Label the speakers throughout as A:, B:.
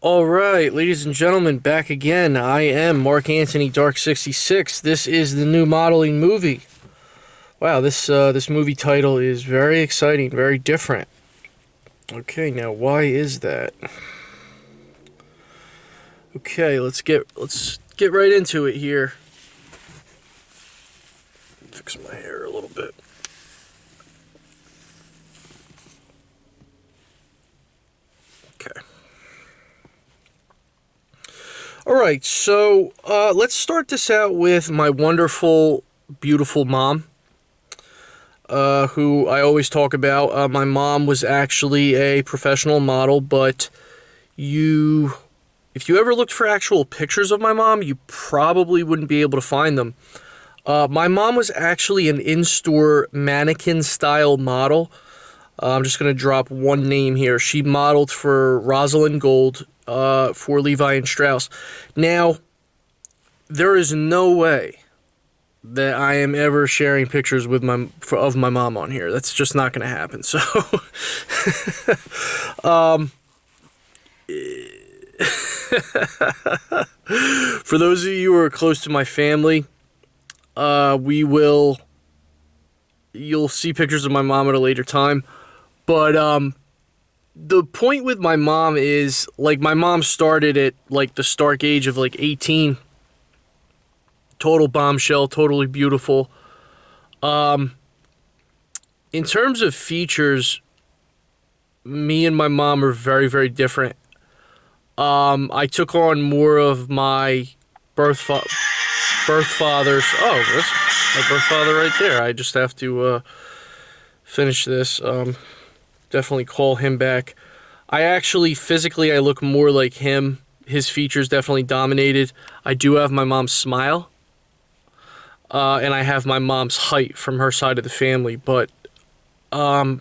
A: All right, ladies and gentlemen, back again. I am Mark Anthony Dark 66. This is the new modeling movie. Wow, this movie title is very exciting, very different. Okay, now why is that? Okay, let's get right into it here. Fix my hair a little bit. Okay. All right, so let's start this out with my wonderful, beautiful mom, who I always talk about. My mom was actually a professional model, but if you ever looked for actual pictures of my mom, you probably wouldn't be able to find them. My mom was actually an in-store mannequin style model. I'm just going to drop one name here. She modeled for Rosalind Gold, for Levi and Strauss. Now, there is no way that I am ever sharing pictures with of my mom on here. That's just not going to happen. So, for those of you who are close to my family, you'll see pictures of my mom at a later time. But the point with my mom is, like, my mom started at, like, the stark age of, like, 18. Total bombshell, totally beautiful. In terms of features, me and my mom are very, very different. I took on more of my birth father's... Oh, that's my birth father right there. I just have to finish this. Definitely call him back. I actually, physically, I look more like him. His features definitely dominated. I do have my mom's smile. And I have my mom's height from her side of the family. But I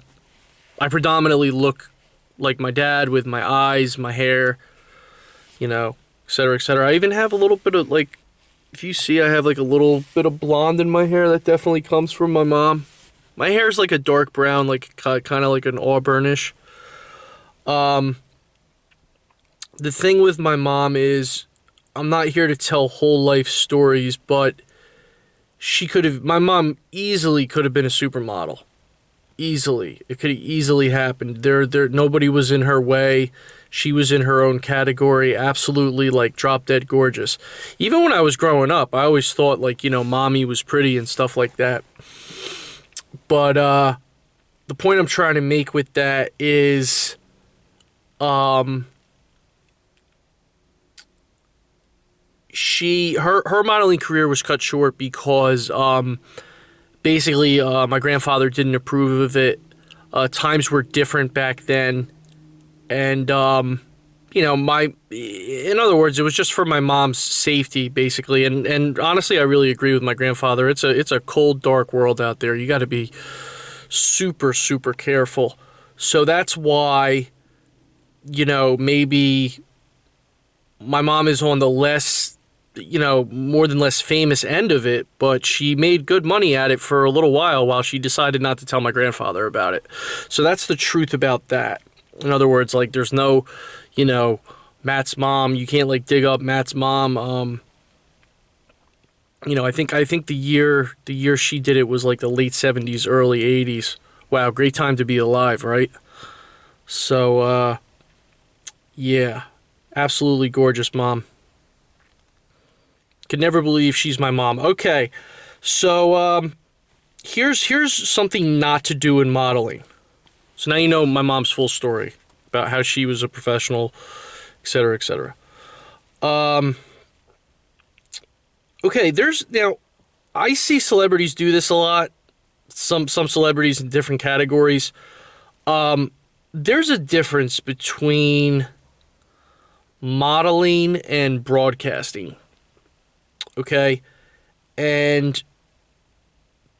A: predominantly look like my dad with my eyes, my hair, etc., etc. I even have a little bit of, like, if you see, I have, like, a little bit of blonde in my hair. That definitely comes from my mom. My hair is like a dark brown, like kind of like an auburnish. The thing with my mom is, I'm not here to tell whole life stories, but my mom easily could have been a supermodel. Easily. It could have easily happened. Nobody was in her way. She was in her own category, absolutely, like, drop dead gorgeous. Even when I was growing up, I always thought, like, mommy was pretty and stuff like that. But the point I'm trying to make with that is, her modeling career was cut short because basically my grandfather didn't approve of it. Times were different back then, and in other words, it was just for my mom's safety, basically. And honestly, I really agree with my grandfather. It's a cold, dark world out there. You got to be super, super careful. So that's why, maybe my mom is on the less, more than less famous end of it, but she made good money at it for a little while she decided not to tell my grandfather about it. So that's the truth about that. In other words, like, there's no, Matt's mom. You can't, like, dig up Matt's mom. I think the year she did it was like the late 70s, early 80s. Wow, great time to be alive, right? So, yeah, absolutely gorgeous mom. Could never believe she's my mom. Okay, so here's something not to do in modeling. So now you know my mom's full story about how she was a professional, etc., etc. Okay, now I see celebrities do this a lot. Some celebrities in different categories. There's a difference between modeling and broadcasting. Okay, and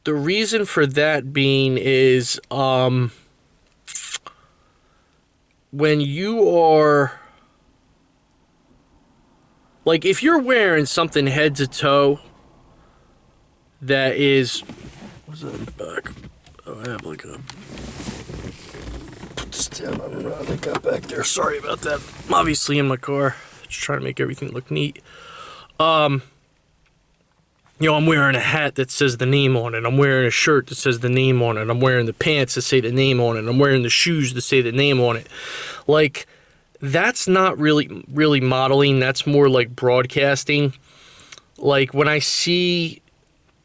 A: the reason for that being is when you are, like, if you're wearing something head to toe that is, what's that in the back? Oh, I have like a put this down. I don't know how they got back there. Sorry about that. I'm obviously in my car. Just trying to make everything look neat. I'm wearing a hat that says the name on it. I'm wearing a shirt that says the name on it. I'm wearing the pants that say the name on it. I'm wearing the shoes that say the name on it. Like, that's not really modeling. That's more like broadcasting. Like, when I see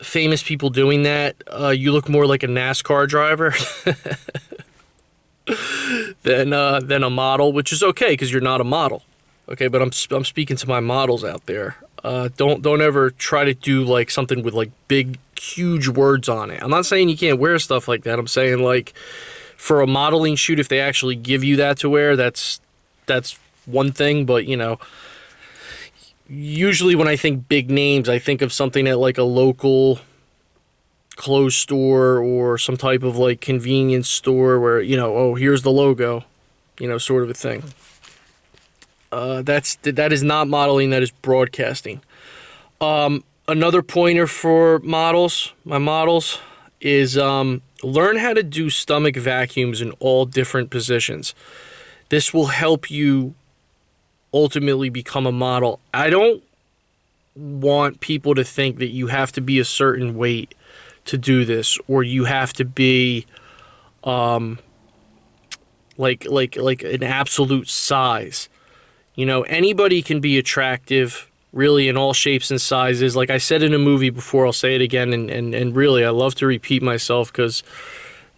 A: famous people doing that, you look more like a NASCAR driver than a model, which is okay because you're not a model. Okay, but I'm speaking to my models out there. Don't ever try to do like something with like big, huge words on it. I'm not saying you can't wear stuff like that. I'm saying like for a modeling shoot, if they actually give you that to wear, that's one thing. But usually when I think big names, I think of something at like a local clothes store or some type of like convenience store where oh, here's the logo, sort of a thing. That is not modeling. That is broadcasting. Another pointer for my models, is learn how to do stomach vacuums in all different positions. This will help you ultimately become a model. I don't want people to think that you have to be a certain weight to do this, or you have to be like an absolute size. Anybody can be attractive, really, in all shapes and sizes. Like I said in a movie before, I'll say it again, and really, I love to repeat myself because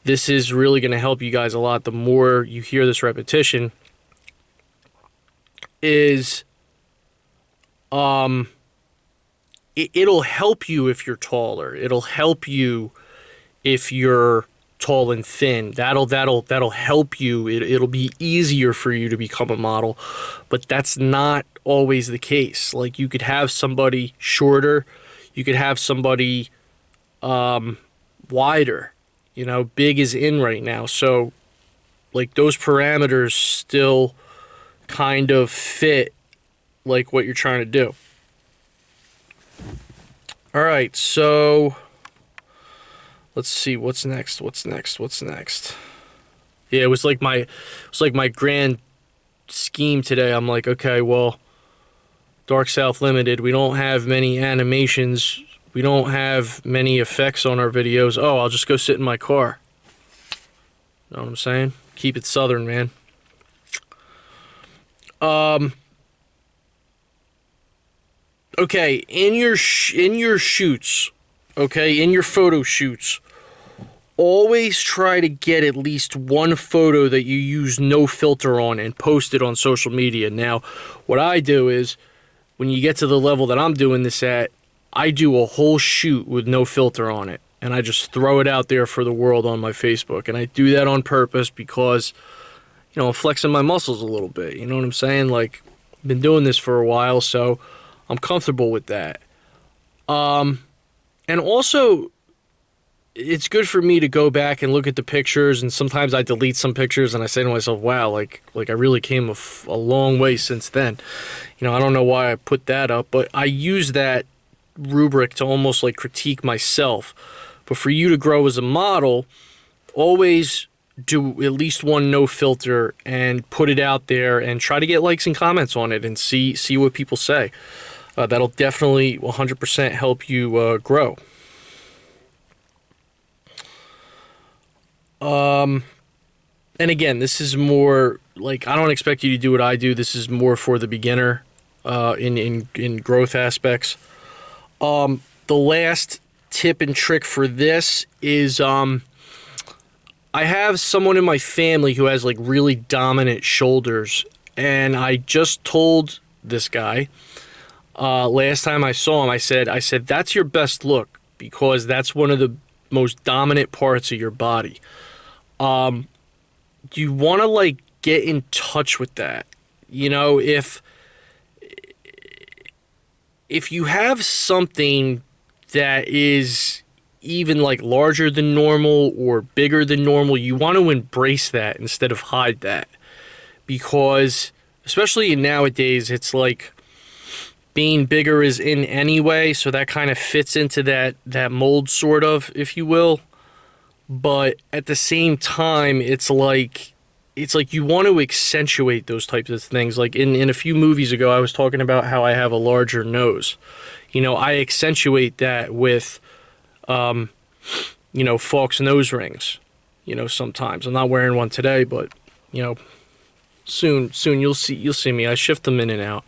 A: this is really going to help you guys a lot. The more you hear this repetition, is it'll help you if you're taller. It'll help you if you're tall and thin. That'll help you. It'll be easier for you to become a model, but that's not always the case. Like, you could have somebody shorter, you could have somebody wider. Big is in right now, so like those parameters still kind of fit like what you're trying to do. All right, so let's see what's next. Yeah, it was like my grand scheme today. I'm like, okay, well, Dark South Limited, we don't have many animations, we don't have many effects on our videos. Oh, I'll just go sit in my car. Know what I'm saying? Keep it southern, man. Okay, in your shoots, okay, in your photo shoots, always try to get at least one photo that you use no filter on and post it on social media. Now, what I do is, when you get to the level that I'm doing this at, I do a whole shoot with no filter on it, and I just throw it out there for the world on my Facebook. And I do that on purpose because, I'm flexing my muscles a little bit. You know what I'm saying? Like, I've been doing this for a while, so I'm comfortable with that. And also, it's good for me to go back and look at the pictures, and sometimes I delete some pictures and I say to myself, wow, like I really came a long way since then. I don't know why I put that up, but I use that rubric to almost like critique myself. But for you to grow as a model, always do at least one no filter and put it out there and try to get likes and comments on it and see what people say. That'll definitely 100% help you grow. And again, this is more like, I don't expect you to do what I do. This is more for the beginner in growth aspects. The last tip and trick for this is I have someone in my family who has like really dominant shoulders, and I just told this guy last time I saw him, I said that's your best look, because that's one of the most dominant parts of your body. You want to like get in touch with that. If you have something that is even like larger than normal or bigger than normal, you want to embrace that instead of hide that. Because especially nowadays, it's like being bigger is in anyway, so that kind of fits into that mold, sort of, if you will. But at the same time, it's like it's like you want to accentuate those types of things. Like in a few movies ago, I was talking about how I have a larger nose. I accentuate that with Falk's nose rings. Sometimes I'm not wearing one today, but you know, soon you'll see me. I shift them in and out.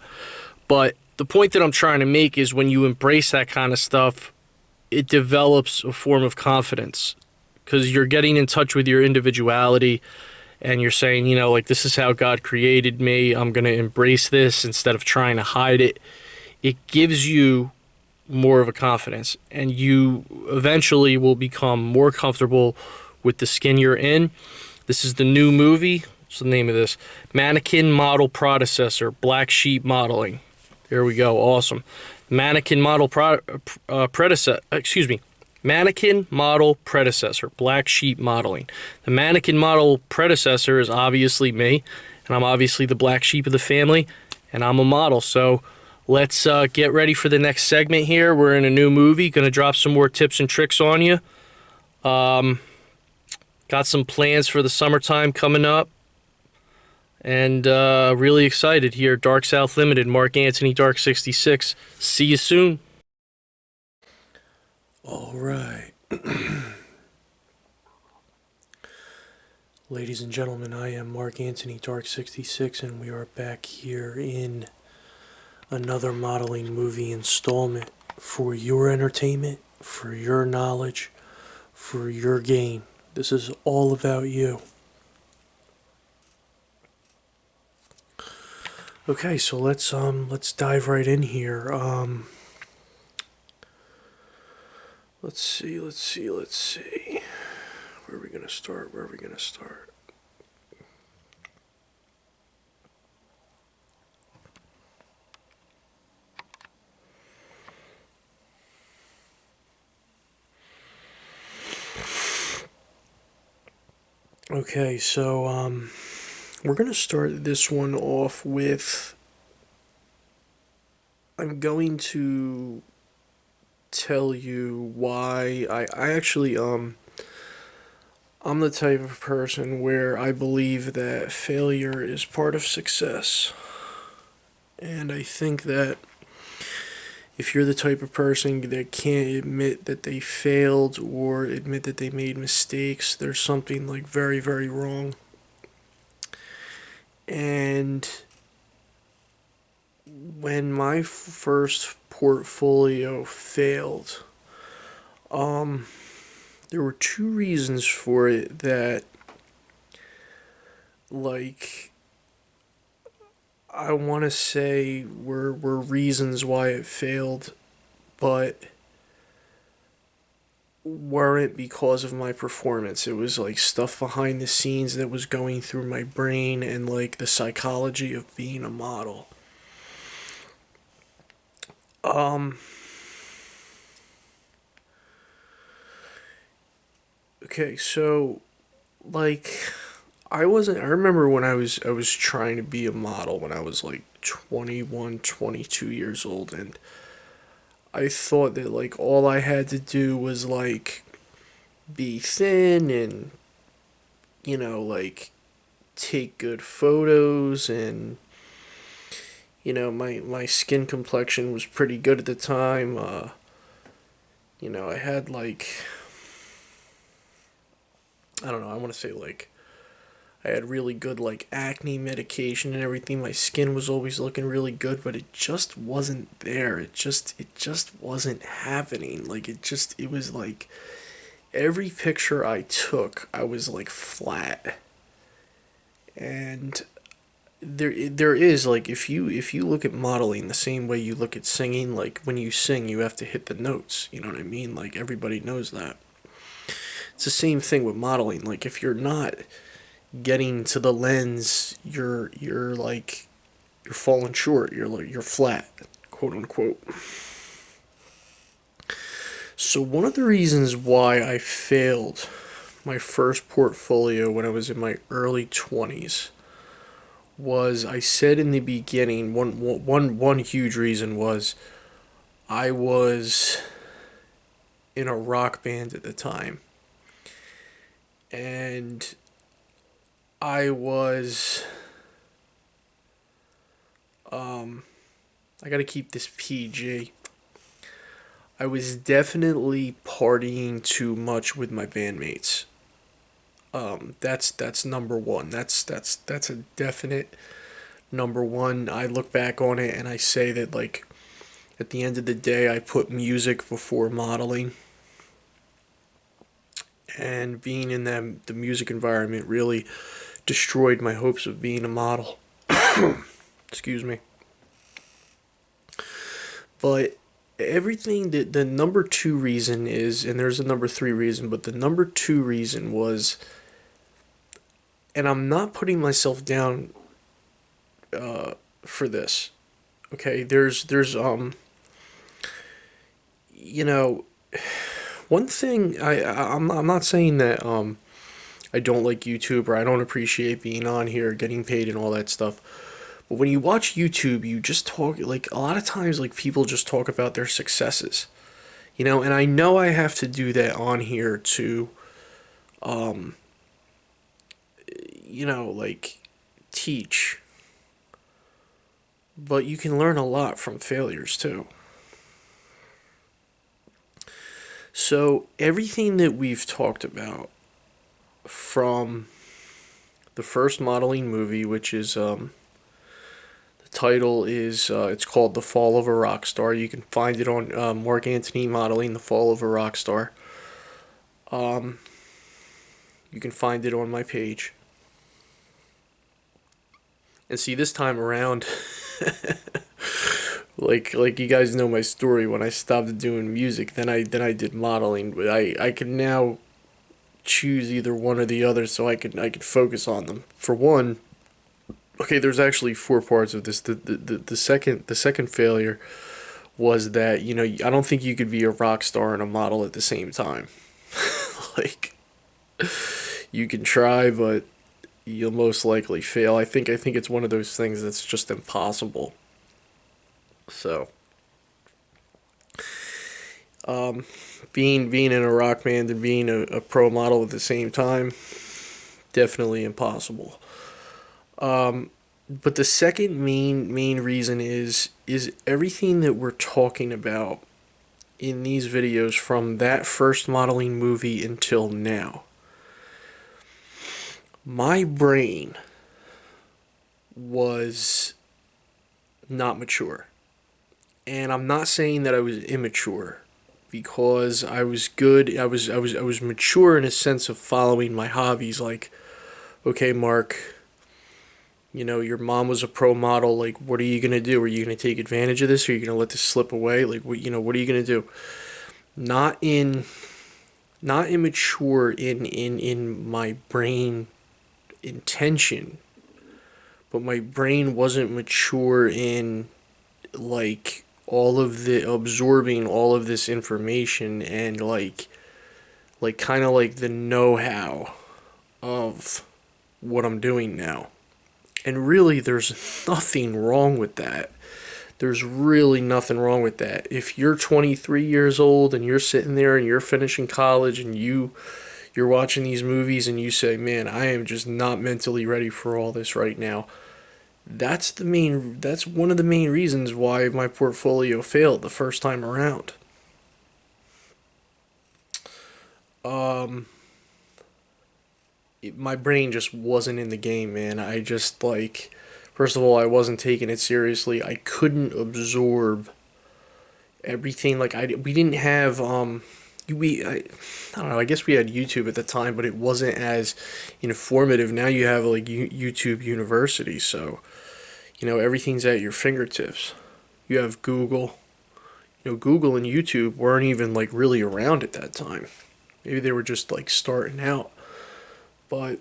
A: But the point that I'm trying to make is when you embrace that kind of stuff, it develops a form of confidence because you're getting in touch with your individuality and you're saying, like, this is how God created me. I'm going to embrace this instead of trying to hide it. It gives you more of a confidence, and you eventually will become more comfortable with the skin you're in. This is the new movie. What's the name of this? Mannequin Model Predecessor, Black Sheep Modeling. There we go. Awesome. Mannequin Model Predecessor. Excuse me. Mannequin Model Predecessor, Black Sheep Modeling. The Mannequin Model Predecessor is obviously me, and I'm obviously the black sheep of the family, and I'm a model. So let's get ready for the next segment here. We're in a new movie. Going to drop some more tips and tricks on you. Got some plans for the summertime coming up. And really excited here. Dark South Limited, Mark Anthony Dark 66. See you soon. All right. Ladies and gentlemen, I am Mark Anthony Dark 66, and we are back here in another modeling movie installment for your entertainment, for your knowledge, for your gain. This is all about you. Okay, so let's dive right in here. Let's see. Where are we gonna start? Okay, so we're gonna start this one off with. I'm going to tell you why I actually I'm the type of person where I believe that failure is part of success. And I think that if you're the type of person that can't admit that they failed or admit that they made mistakes, there's something like very, very wrong. And when my first portfolio failed, there were two reasons for it that, like, I want to say were reasons why it failed, but weren't because of my performance. It was like stuff behind the scenes that was going through my brain and like the psychology of being a model. Um okay, so like I remember when I was trying to be a model when I was like 21, 22 years old, and I thought that like all I had to do was like be thin and like take good photos, and my skin complexion was pretty good at the time. I had like, I don't know, I want to say like I had really good like acne medication and everything. My skin was always looking really good, but it just wasn't there. It just wasn't happening. Like it was like every picture I took, I was like flat. And there is like if you look at modeling the same way you look at singing, like when you sing you have to hit the notes, you know what I mean? Like everybody knows that. It's the same thing with modeling. Like if you're not getting to the lens, you're like you're falling short. You're flat, quote unquote. So one of the reasons why I failed my first portfolio when I was in my early 20s was I said in the beginning, one huge reason was I was in a rock band at the time. And I was, I gotta keep this PG. I was definitely partying too much with my bandmates. That's number one. That's a definite number one. I look back on it and I say that, like, at the end of the day, I put music before modeling, and being in the music environment really destroyed my hopes of being a model. Excuse me. But everything that the number two reason is, and there's a number three reason, but the number two reason was, and I'm not putting myself down for this. Okay, there's you know, one thing I'm not saying that I don't like YouTube or I don't appreciate being on here, getting paid and all that stuff. But when you watch YouTube, you just talk, like, a lot of times, like, people just talk about their successes. And I know I have to do that on here to like, teach, but you can learn a lot from failures too. So everything that we've talked about, from the first modeling movie, which is the title is it's called The Fall of a Rock Star. You can find it on Mark Antony Modeling, The Fall of a Rock Star. You can find it on my page. And see, this time around, like you guys know my story. When I stopped doing music, then I did modeling. But I can now choose either one or the other, so I could focus on them. For one, okay, there's actually four parts of this. The second failure was that, I don't think you could be a rock star and a model at the same time. Like, you can try, but you'll most likely fail. I think it's one of those things that's just impossible. So, being in a rock band and being a pro model at the same time, definitely impossible. But the second main reason is everything that we're talking about in these videos, from that first modeling movie until now. My brain was not mature. And I'm not saying that I was immature, because I was good. I was mature in a sense of following my hobbies. Like, okay, Mark, your mom was a pro model. Like, what are you gonna do? Are you gonna take advantage of this? Or are you gonna let this slip away? Like, what are you gonna do? Not in, not immature in my brain intention, but my brain wasn't mature in, like, all of the absorbing all of this information, and like kind of like the know-how of what I'm doing now. And really, there's nothing wrong with that. There's really nothing wrong with that. If you're 23 years old and you're sitting there and you're finishing college, and you're watching these movies and you say, "Man, I am just not mentally ready for all this right now." That's one of the main reasons why my portfolio failed the first time around. Um my brain just wasn't in the game, man. I just, like, first of all, I wasn't taking it seriously. I couldn't absorb everything. Like, we didn't have I don't know. I guess we had YouTube at the time, but it wasn't as informative. Now you have, like, YouTube University, so everything's at your fingertips. You have Google. Google and YouTube weren't even, like, really around at that time. Maybe they were just, like, starting out. But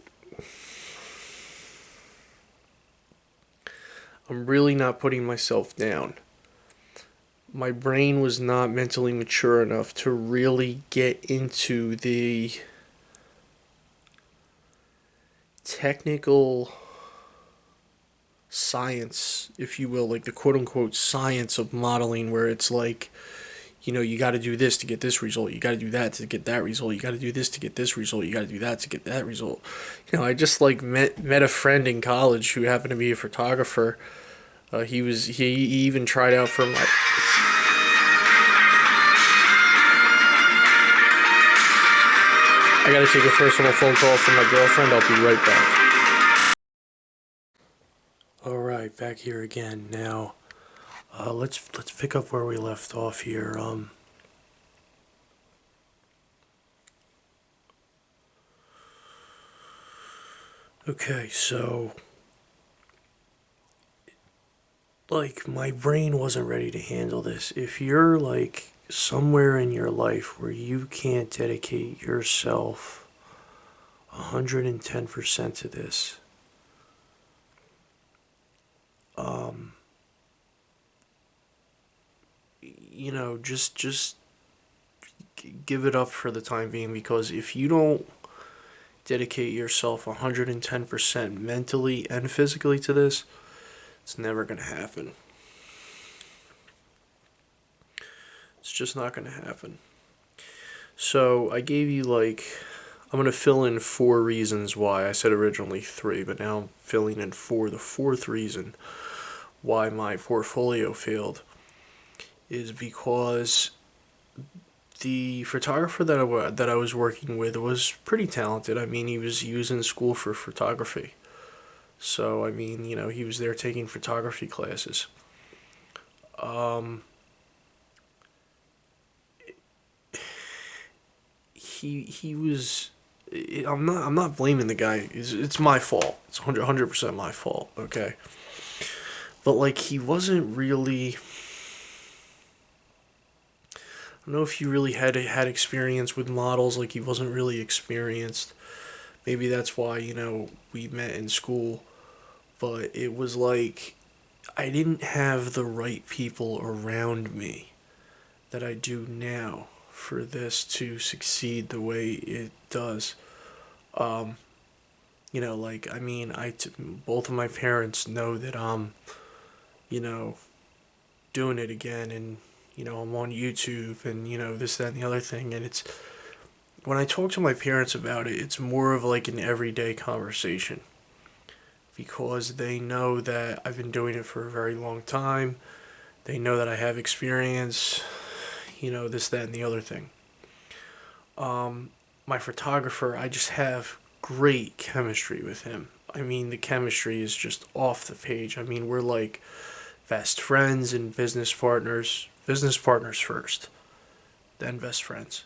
A: I'm really not putting myself down. My brain was not mentally mature enough to really get into the technical science, if you will, like the quote unquote science of modeling, where it's like you got to do this to get this result. You got to do that to get that result. You got to do this to get this result. You got to do that to get that result. I just like met a friend in college who happened to be a photographer. He even tried out for my. I got to take a personal phone call from my girlfriend. I'll be right back. All right, back here again. Now, let's pick up where we left off here. Okay, so like my brain wasn't ready to handle this. If you're like somewhere in your life where you can't dedicate yourself 110% to this, um, just give it up for the time being, because if you don't dedicate yourself 110% mentally and physically to this, it's never going to happen. It's just not going to happen. So I gave you I'm going to fill in 4 reasons why. I said originally 3, but now I'm filling in 4. The 4th reason why my portfolio failed is because the photographer that I was working with was pretty talented. I mean, he was in school for photography. So, I mean, he was there taking photography classes. Um, he was. I'm not blaming the guy. It's my fault. It's 100% my fault. Okay, but like he wasn't really. I don't know if he really had experience with models. Like he wasn't really experienced. Maybe that's why we met in school. But it was like I didn't have the right people around me that I do now for this to succeed the way it does. Um, like I mean, both of my parents know that I'm, you know, doing it again, and I'm on YouTube, and this, that, and the other thing, and it's when I talk to my parents about it, it's more of like an everyday conversation because they know that I've been doing it for a very long time. They know that I have experience, this, that, and the other thing. Um, my photographer, I just have great chemistry with him. I mean, the chemistry is just off the page. I mean, we're like best friends and business partners. Business partners first, then best friends.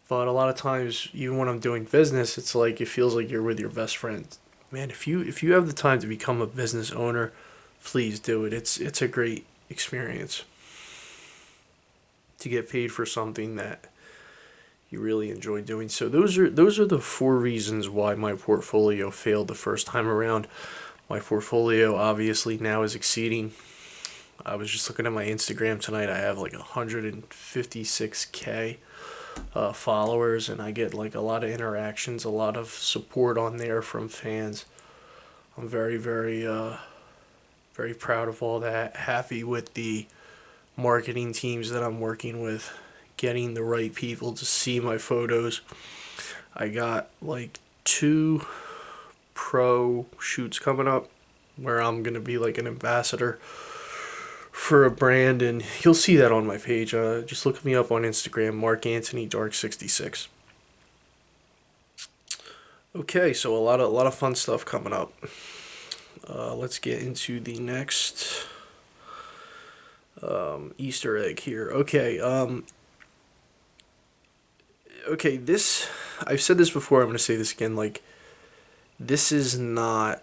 A: But a lot of times, even when I'm doing business, it's like it feels like you're with your best friend. Man, if you have the time to become a business owner, please do it. It's a great experience to get paid for something that you really enjoy doing. So those are the 4 reasons why my portfolio failed the first time around. My portfolio obviously now is exceeding. I was just looking at my Instagram tonight. I have like 156K followers, and I get like a lot of interactions, a lot of support on there from fans. I'm very, very, very proud of all that. Happy with the marketing teams that I'm working with, getting the right people to see my photos. I got like 2 pro shoots coming up where I'm gonna be like an ambassador for a brand, and you'll see that on my page. Just look me up on Instagram, Mark Anthony Dark 66. Okay, so a lot of fun stuff coming up. Let's get into the next Easter egg here. Okay. This I've said this before. I'm gonna say this again. Like, this is not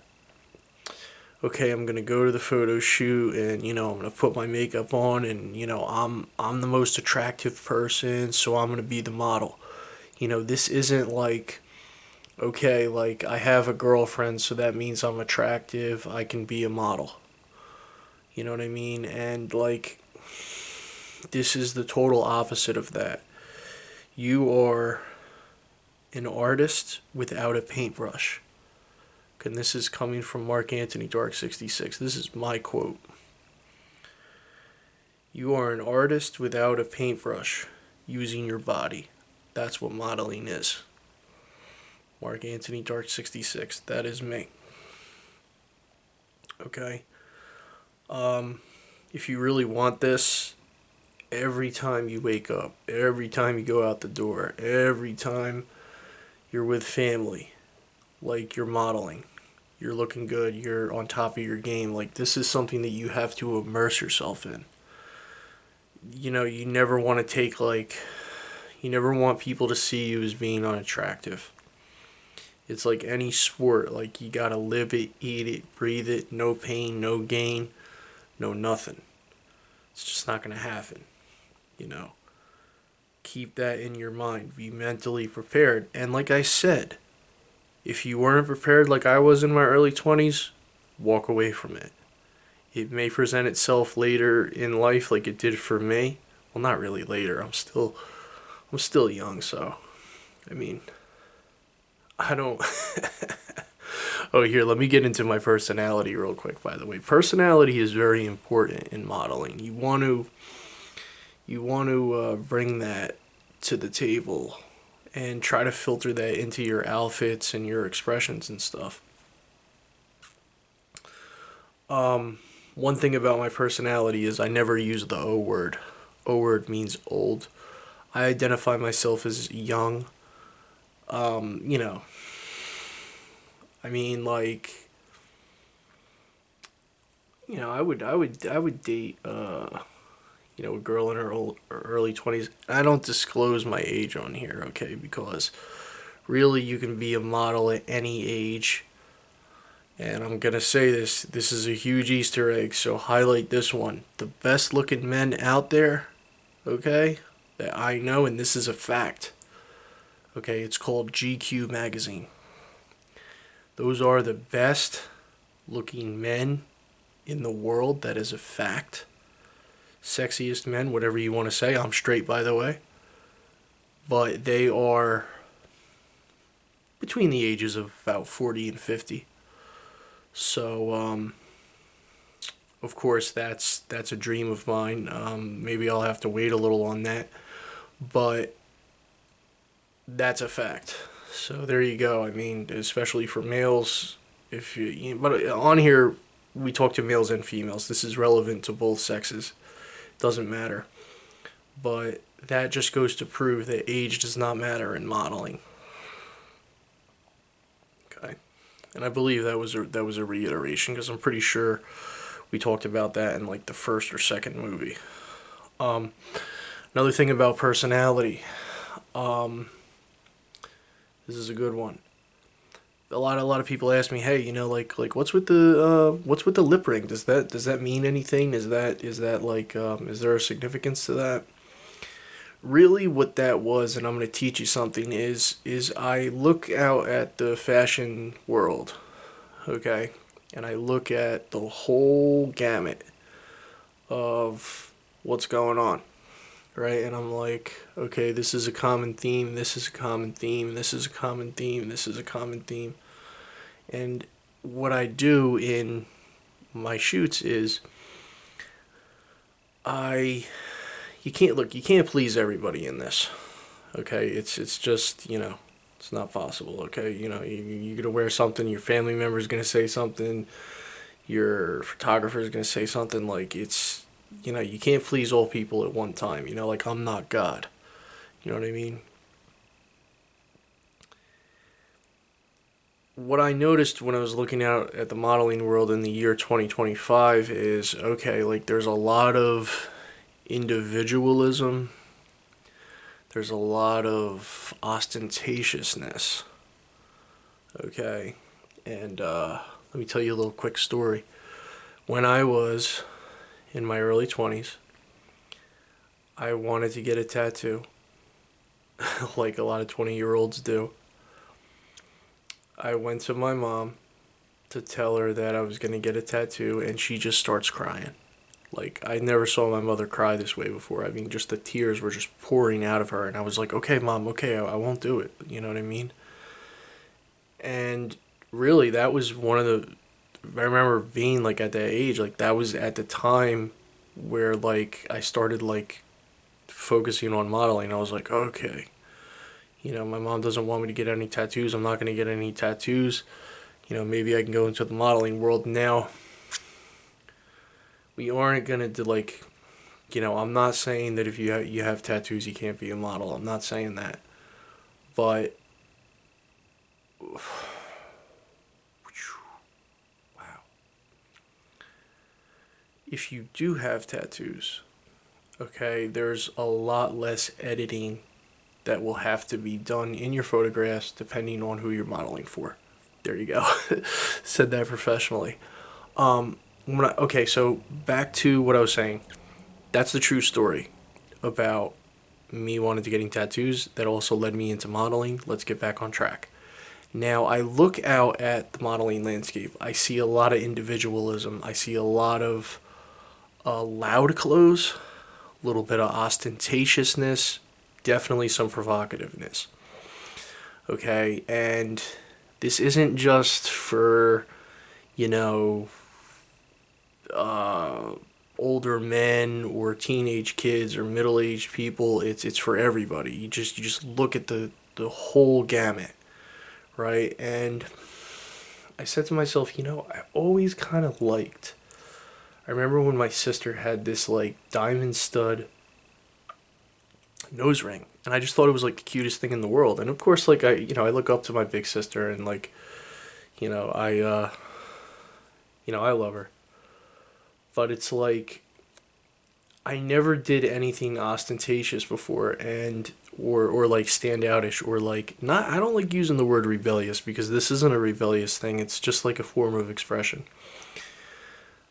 A: okay. I'm gonna go to the photo shoot, and I'm gonna put my makeup on, and I'm the most attractive person, so I'm gonna be the model. This isn't like okay, like I have a girlfriend, so that means I'm attractive. I can be a model. You know what I mean? And like this is the total opposite of that. You are an artist without a paintbrush. And this is coming from Mark Anthony Dark 66. This is my quote. You are an artist without a paintbrush, using your body. That's what modeling is. Mark Anthony Dark 66. That is me. Okay? If you really want this, every time you wake up, every time you go out the door, every time you're with family, like you're modeling, you're looking good, you're on top of your game, like this is something that you have to immerse yourself in. You never want to take you never want people to see you as being unattractive. It's like any sport, like you gotta live it, eat it, breathe it, no pain, no gain, no nothing. It's just not gonna happen, you know. Keep that in your mind. Be mentally prepared. And like I said, if you weren't prepared like I was in my early 20s, walk away from it. It may present itself later in life like it did for me. Well, not really later. I'm still young, so I mean, I don't Oh, here, let me get into my personality real quick, by the way. Personality is very important in modeling. You want to bring that to the table and try to filter that into your outfits and your expressions and stuff. One thing about my personality is I never use the O word. O word means old. I identify myself as young. Um, you know, I mean, like, I would date, a girl in her early 20s. I don't disclose my age on here, okay? Because really, you can be a model at any age. And I'm gonna say this is a huge Easter egg, so highlight this one. The best looking men out there, okay, that I know, and this is a fact, okay, it's called GQ Magazine. Those are the best looking men in the world, that is a fact. Sexiest men, whatever you want to say. I'm straight, by the way. But they are between the ages of about 40 and 50. So, of course, that's a dream of mine. Maybe I'll have to wait a little on that, but that's a fact. So there you go. I mean, especially for males, if but on here we talk to males and females. This is relevant to both sexes. Doesn't matter. But that just goes to prove that age does not matter in modeling. Okay, and I believe that was a reiteration because I'm pretty sure we talked about that in like the first or second movie. Um, Another thing about personality. Um, this is a good one. A lot of people ask me, hey, like what's with the lip ring? Does that mean anything? Is that like is there a significance to that? Really, what that was, and I'm gonna teach you something, is I look out at the fashion world, okay, and I look at the whole gamut of what's going on, right? And I'm like, okay, this is a common theme, this is a common theme, this is a common theme, this is a common theme. And what I do in my shoots is I you can't please everybody in this. Okay? It's just, it's not possible, okay? You're going to wear something, your family member's going to say something, your photographer's going to say something, like you can't please all people at one time, like I'm not God. You know what I mean? What I noticed when I was looking out at the modeling world in the year 2025 is, okay, like there's a lot of individualism, there's a lot of ostentatiousness, okay? And let me tell you a little quick story. When I was in my early 20s, I wanted to get a tattoo, like a lot of 20-year-olds do. I went to my mom to tell her that I was going to get a tattoo, and she just starts crying. Like, I never saw my mother cry this way before. I mean, just the tears were just pouring out of her, and I was like, okay, mom, okay, I won't do it. You know what I mean? And really, that was one of the. I remember being like at that age, like, that was at the time. where like I started like focusing on modeling. I was like, okay, my mom doesn't want me to get any tattoos. I'm not going to get any tattoos. Maybe I can go into the modeling world. Now, we aren't going to do like, I'm not saying that if you have tattoos, you can't be a model. I'm not saying that. But, wow. If you do have tattoos, okay, there's a lot less editing that will have to be done in your photographs depending on who you're modeling for. There you go. Said that professionally. Okay, so back to what I was saying. That's the true story about me wanting to getting tattoos that also led me into modeling. Let's get back on track. Now, I look out at the modeling landscape. I see a lot of individualism. I see a lot of loud clothes, a little bit of ostentatiousness, definitely some provocativeness. Okay, and this isn't just for, you know, uh, older men or teenage kids or middle-aged people. It's for everybody. You just look at the whole gamut, right? And I said to myself, I always kind of liked. I remember when my sister had this like diamond stud nose ring, and I just thought it was like the cutest thing in the world. And of course, like I look up to my big sister, and like, I I love her. But it's like I never did anything ostentatious before, and or like standoutish, or like not. I don't like using the word rebellious because this isn't a rebellious thing. It's just like a form of expression.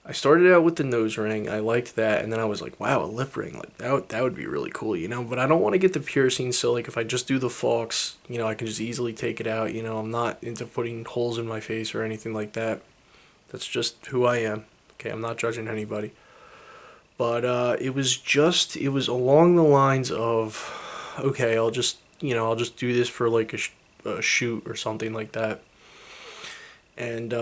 A: I started out with the nose ring. I liked that, and then I was like, wow, a lip ring, like that would be really cool. But I don't want to get the piercing, so like if I just do the falks, I can just easily take it out. I'm not into putting holes in my face or anything like that. That's just who I am. Okay, I'm not judging anybody. But it was along the lines of, okay, I'll just do this for like a shoot or something like that. And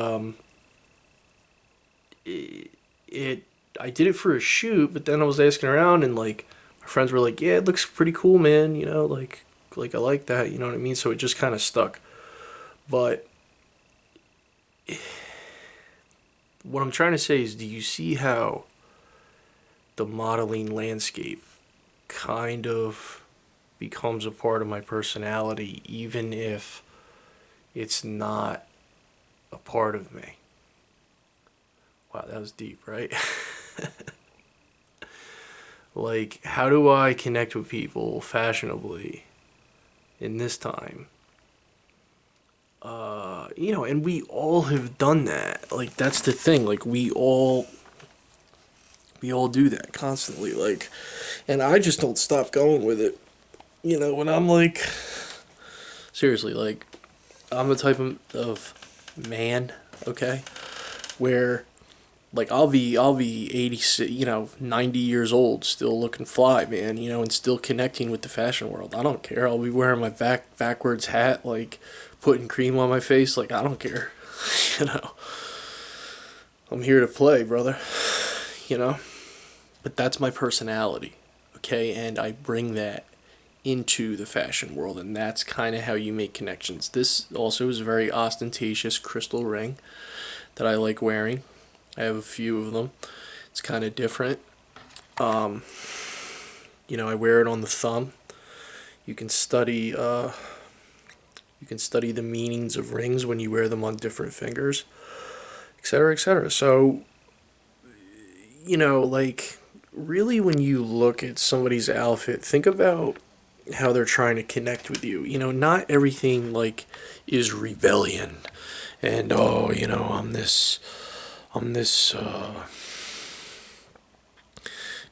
A: it, it, I did it for a shoot, but then I was asking around, and like my friends were like, yeah, it looks pretty cool, man. Like I like that. You know what I mean? So it just kind of stuck. But what I'm trying to say is, do you see how the modeling landscape kind of becomes a part of my personality, even if it's not a part of me? Wow, that was deep, right? Like, how do I connect with people fashionably in this time? And we all have done that. Like, that's the thing. Like, we all do that constantly. Like, and I just don't stop going with it. When I'm like, seriously, like, I'm the type of man, okay, where like I'll be 80, 90 years old, still looking fly, man, and still connecting with the fashion world. I don't care. I'll be wearing my backwards hat, like putting cream on my face, like I don't care. you know. I'm here to play, brother. You know? But that's my personality. Okay? And I bring that into the fashion world, and that's kind of how you make connections. This also is a very ostentatious crystal ring that I like wearing. I have a few of them. It's kind of different. Um, I wear it on the thumb. You can study the meanings of rings when you wear them on different fingers, etc., etc. So, like really when you look at somebody's outfit, think about how they're trying to connect with you. Not everything like is rebellion and I'm this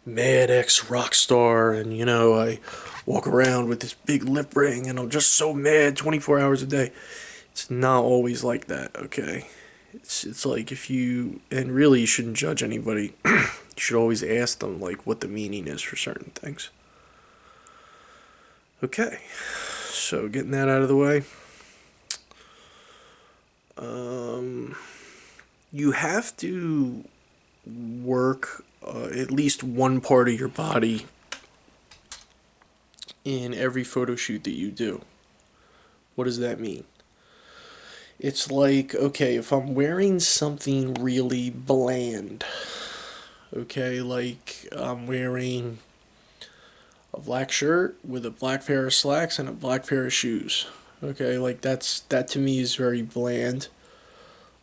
A: mad ex rock star, and I walk around with this big lip ring and I'm just so mad 24 hours a day. It's not always like that, okay? It's like if you, and really you shouldn't judge anybody. You should always ask them like what the meaning is for certain things. Okay, so getting that out of the way. Um, you have to work at least one part of your body in every photo shoot that you do. What does that mean? It's like, okay, if I'm wearing something really bland, okay, like I'm wearing a black shirt with a black pair of slacks and a black pair of shoes. Okay, like that to me is very bland.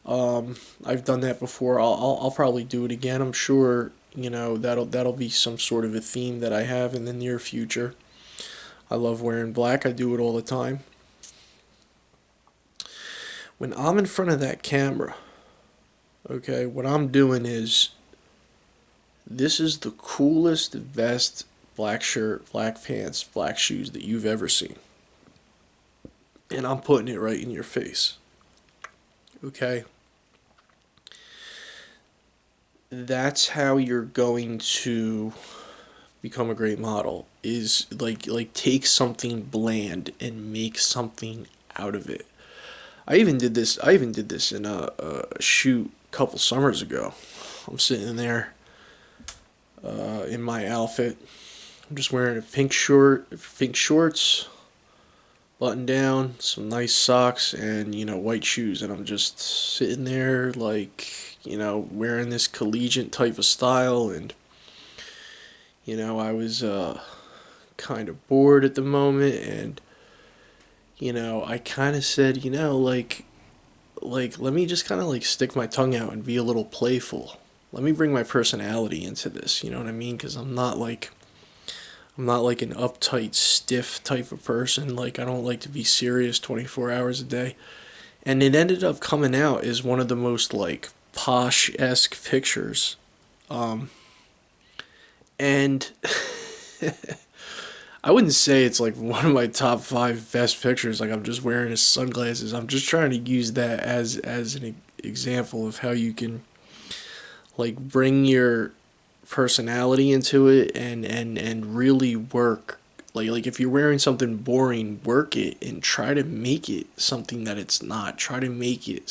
A: I've done that before. I'll probably do it again. I'm sure, that'll be some sort of a theme that I have in the near future. I love wearing black. I do it all the time. When I'm in front of that camera, okay, what I'm doing is this is the coolest vest, black shirt, black pants, black shoes that you've ever seen. And I'm putting it right in your face. Okay? That's how you're going to become a great model, is like take something bland and make something out of it. I even did this in a shoot a couple summers ago. I'm sitting there in my outfit. I'm just wearing a pink shorts, button down, some nice socks, and white shoes, and I'm just sitting there like wearing this collegiate type of style, and I was kind of bored at the moment, and I kind of said, like let me just kind of like stick my tongue out and be a little playful. Let me bring my personality into this, you know what I mean? Because I'm not like an uptight, stiff type of person. Like, I don't like to be serious 24 hours a day. And it ended up coming out as one of the most, like, posh-esque pictures. And I wouldn't say it's, like, one of my top 5 best pictures. Like, I'm just wearing his sunglasses. I'm just trying to use that as an example of how you can, like, bring your personality into it and really work, like if you're wearing something boring, work it and try to make it something that it's not. Try to make it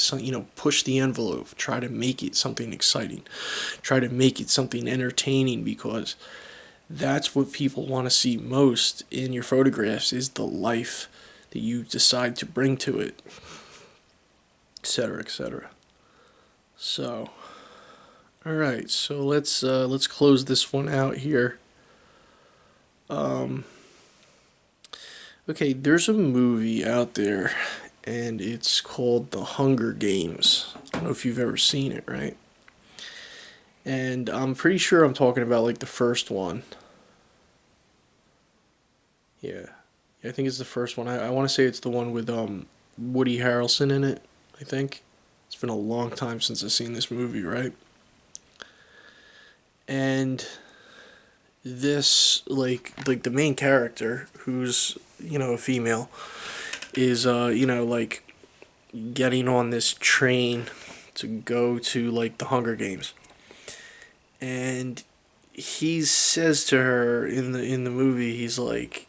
A: push the envelope, try to make it something exciting, try to make it something entertaining, because that's what people want to see most in your photographs, is the life that you decide to bring to it, etc., etc. So all right, so let's close this one out here. Um, okay, there's a movie out there, and it's called The Hunger Games. I don't know if you've ever seen it, right? And I'm pretty sure I'm talking about like the first one. Yeah, I think it's the first one. I want to say it's the one with Woody Harrelson in it. I think it's been a long time since I've seen this movie, right? And this like the main character, who's a female, is like getting on this train to go to like the Hunger Games, and he says to her in the movie, he's like,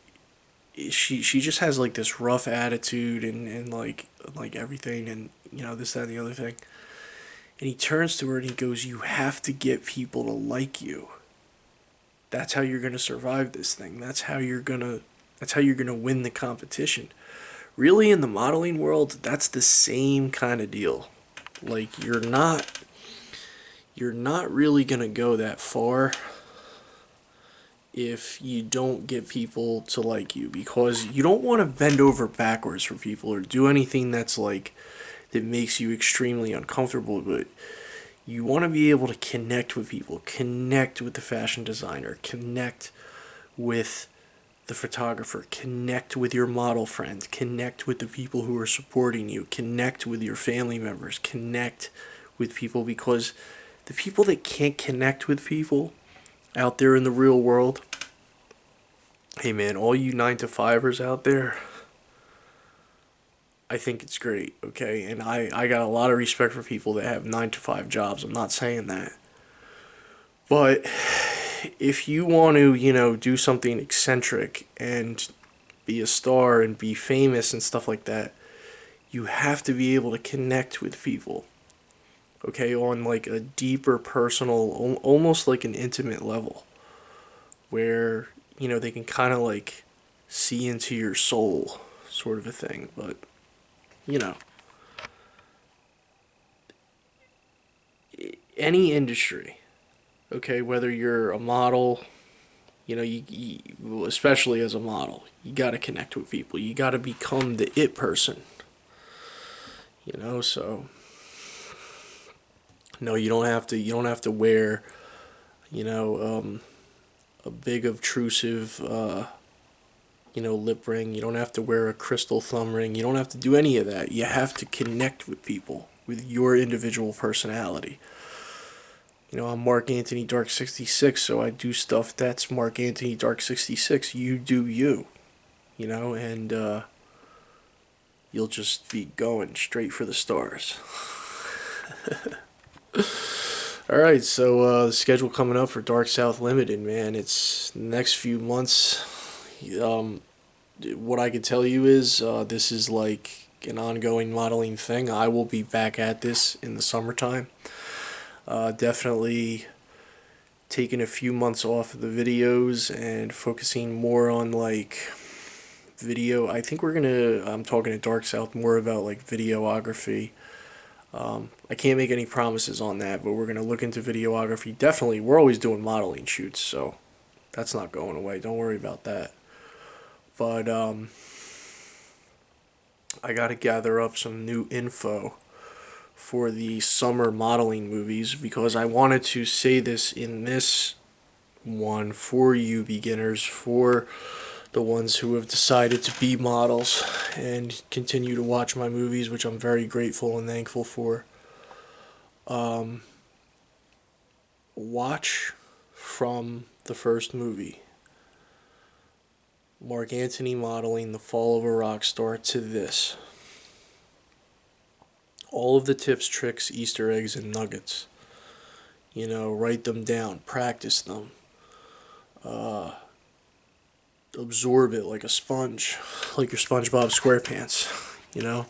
A: she just has like this rough attitude, and like everything, and this, that, and the other thing. And he turns to her and he goes, "You have to get people to like you. That's how you're gonna survive this thing. That's how you're gonna win the competition." Really, in the modeling world, that's the same kind of deal. Like, you're not really gonna go that far if you don't get people to like you, because you don't want to bend over backwards for people or do anything that makes you extremely uncomfortable, but you want to be able to connect with people, connect with the fashion designer, connect with the photographer, connect with your model friends, connect with the people who are supporting you, connect with your family members, connect with people, because the people that can't connect with people out there in the real world, hey man, all you 9 to 5ers out there, I think it's great, okay? And I got a lot of respect for people that have 9 to 5 jobs. I'm not saying that. But if you want to, do something eccentric and be a star and be famous and stuff like that, you have to be able to connect with people. okay, on like a deeper personal, almost like an intimate level, where, they can kind of like see into your soul, sort of a thing. But, you know, any industry, okay, whether you're a model, especially as a model, you got to connect with people. You got to become the it person, so no, you don't have to wear, you know, um, a big obtrusive, lip ring. You don't have to wear a crystal thumb ring. You don't have to do any of that. You have to connect with people with your individual personality. I'm Mark Anthony Dark 66, so I do stuff that's Mark Anthony Dark 66. You do you, and you'll just be going straight for the stars. All right, so the schedule coming up for Dark South Limited, man. It's next few months. Um, what I can tell you is this is like an ongoing modeling thing. I will be back at this in the summertime. Definitely taking a few months off of the videos and focusing more on like video. I think I'm talking to Dark South more about like videography. I can't make any promises on that, but we're gonna look into videography. Definitely, we're always doing modeling shoots, so that's not going away. Don't worry about that. But I gotta gather up some new info for the summer modeling movies because I wanted to say this in this one for you beginners, for the ones who have decided to be models and continue to watch my movies, which I'm very grateful and thankful for. Watch from the first movie, Mark Antony modeling The Fall of a Rock Star, to this. All of the tips, tricks, Easter eggs, and nuggets. Write them down, practice them, absorb it like a sponge, like your SpongeBob SquarePants, you know?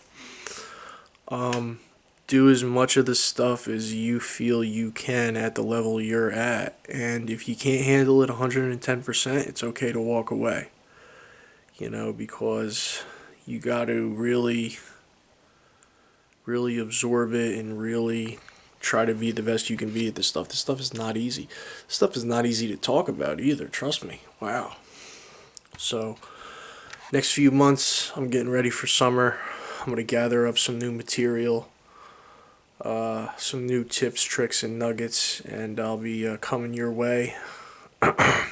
A: Do as much of the stuff as you feel you can at the level you're at. And if you can't handle it 110%, it's okay to walk away. Because you got to really, really absorb it and really try to be the best you can be at this stuff. This stuff is not easy. This stuff is not easy to talk about either, trust me. Wow. So, next few months, I'm getting ready for summer. I'm going to gather up some new material, some new tips, tricks, and nuggets, and I'll be coming your way. I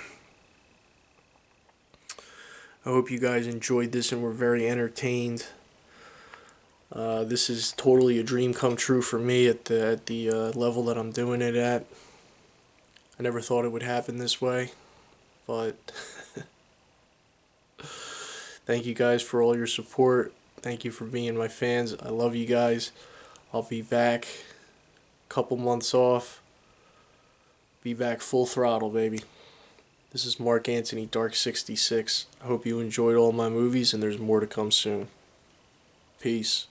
A: hope you guys enjoyed this and were very entertained. This is totally a dream come true for me at the level that I'm doing it at. I never thought it would happen this way, but thank you guys for all your support. Thank you for being my fans. I love you guys. I'll be back. Couple months off. Be back full throttle, baby. This is Mark Anthony, Dark 66. I hope you enjoyed all my movies, and there's more to come soon. Peace.